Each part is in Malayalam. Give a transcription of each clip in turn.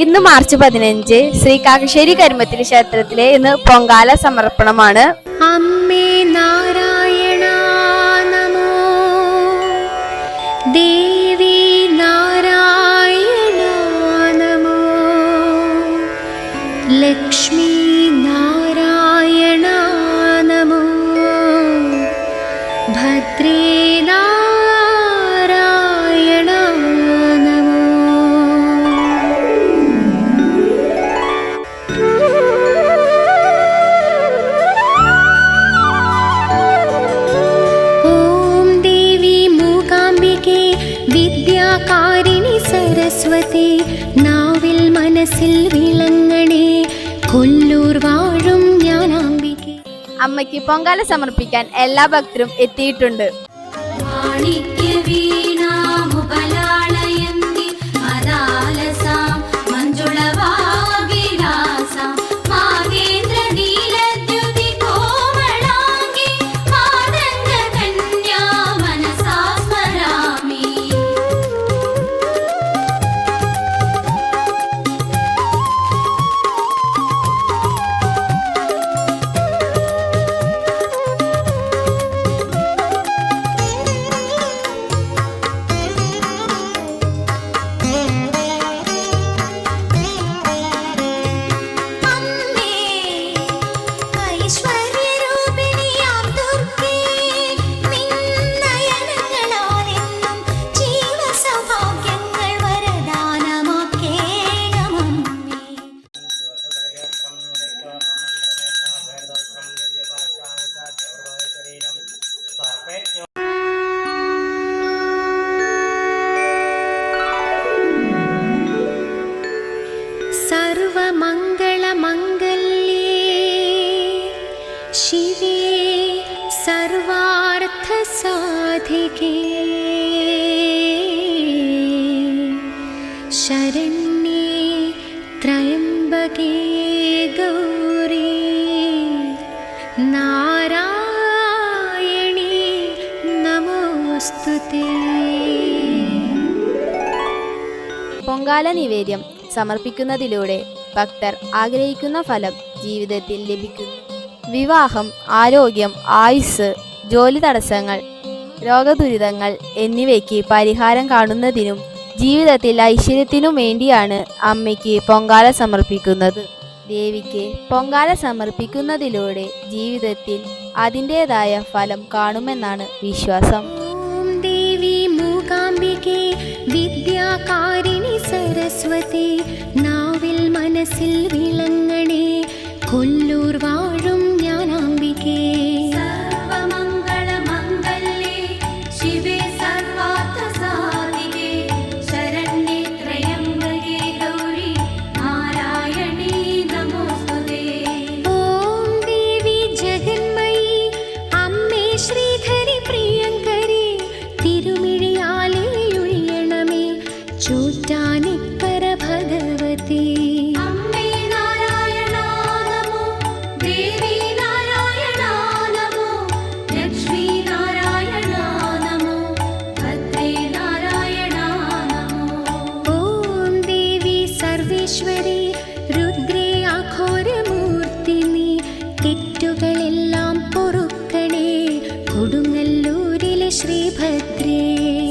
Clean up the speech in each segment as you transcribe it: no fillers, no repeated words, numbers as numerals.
ഇന്ന് മാർച്ച് 15 ശ്രീ കാക്കശ്ശേരി കരിമ്പത്തിരി ക്ഷേത്രത്തിലെ ഇന്ന് പൊങ്കാല സമർപ്പണമാണ്. അമ്മേ നാരായണ നമോ, ദേവി നാരായണ നമോ, ലക്ഷ്മി നാരായണ നമോ, ഭദ്രേ നാരായണ നമോ. ഓം ദേവി മൂകാംബികേ വിദ്യാകാരിണി സരസ്വതി, നാവിൽ മനസ്സിൽ വിളങ്ങണേ കൊല്ലൂർ വാഴും ജ്ഞാനാംബികേ. അമ്മയ്ക്ക് പൊങ്കാല സമർപ്പിക്കാൻ എല്ലാ ഭക്തരും എത്തിയിട്ടുണ്ട്. സർവമംഗളമംഗല്യേ ശിവേ സർവാർത്ഥസാധികേ, ശരണ്യേ ത്രയംബകേ ഗൗരീ നാരായണീ നമോസ്തുതേ. പൊങ്കാല നിവേദ്യം സമർപ്പിക്കുന്നതിലൂടെ ഭക്തർ ആഗ്രഹിക്കുന്ന ഫലം ജീവിതത്തിൽ ലഭിക്കുന്നു. വിവാഹം, ആരോഗ്യം, ആയുസ്, ജോലി തടസ്സങ്ങൾ, രോഗദുരിതങ്ങൾ എന്നിവയ്ക്ക് പരിഹാരം കാണുന്നതിനും ജീവിതത്തിൽ ഐശ്വര്യത്തിനും വേണ്ടിയാണ് അമ്മയ്ക്ക് പൊങ്കാല സമർപ്പിക്കുന്നത്. ദേവിക്ക് പൊങ്കാല സമർപ്പിക്കുന്നതിലൂടെ ജീവിതത്തിൽ അതിൻ്റെതായ ഫലം കാണുമെന്നാണ് വിശ്വാസം. ഓം ദേവി മൂകാംബികേ വിദ്യാകാരിണി സരസ്വതി, നാവിൽ മനസ്സിൽ വിളങ്ങണേ കൊല്ലൂർ വാഴും ജ്ഞാനാംബികേ. സർവമംഗളമംഗല്യേ ശിവേ സർവാർത്ഥസാധികേ, ശരണ്യേ ത്രയംബകേ ഗൗരി നാരായണീ നമോസ്തുതേ. ഓം ദേവി ജഗന്മയി അമ്മേ ശ്രീധരി പ്രിയങ്കരി, തിരുമിഴിയാലേ ഒഴിയണമേ ചൂറ്റാനിക്കര ഭഗവതി. അമ്മേ നാരായണ നമോ, ദേവി നാരായണ നമോ, ലക്ഷ്മി നാരായണ നമോ, ഭദ്രേ നാരായണ നമോ. ഓം ദേവി സർവേശ്വരി രുദ്രേ അഘോരമൂർത്തിനി, തെറ്റുകളെല്ലാം പൊറുക്കണേ കൊടുങ്ങല്ലൂരിലെ ശ്രീഭദ്രേ.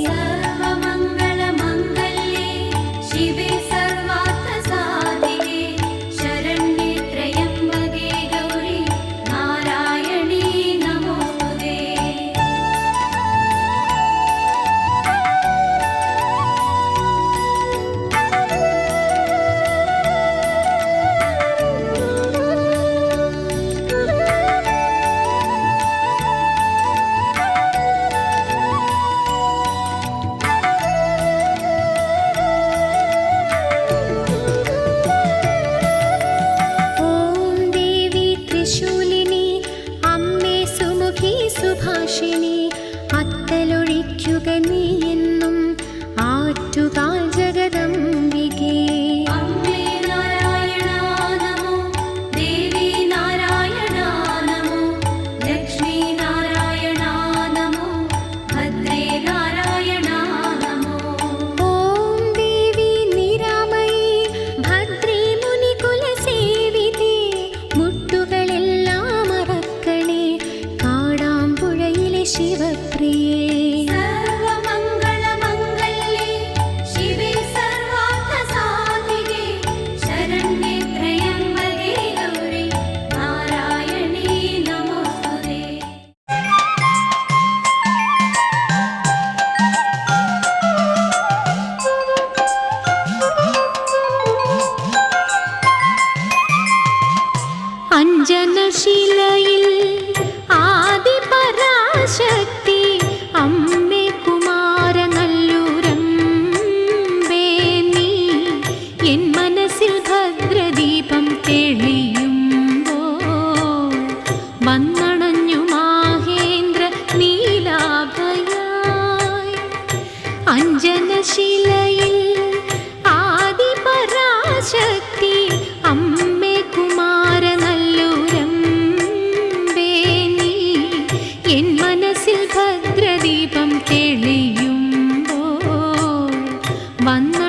സർവമംഗളമംഗല്യേ ശിവേ സർവാർത്ഥസാധികേ, ശരണ്യേ ത്രയംബകേ ഗൗരി നാരായണീ നമോസ്തുതേ. അഞ്ജനശിലയിൽ ആദിപരാശക്തി അമ്മേ കുമാര നല്ലൂരമ്പേ നീ എൻ മനസ്സിൽ ഭദ്രദീപം തെളിയുമ്പോൾ വന്നണഞ്ഞു മാഹേന്ദ്ര നീലാഭയായി. അഞ്ജനശിലയിൽ ആദിപരാശക്തി അമ്മേ കുമാര നല്ലൂരമ്പേ നീ എൻ മനസ്സിൽ ഭദ്രദീപം തെളിയുമ്പോൾ വന്ന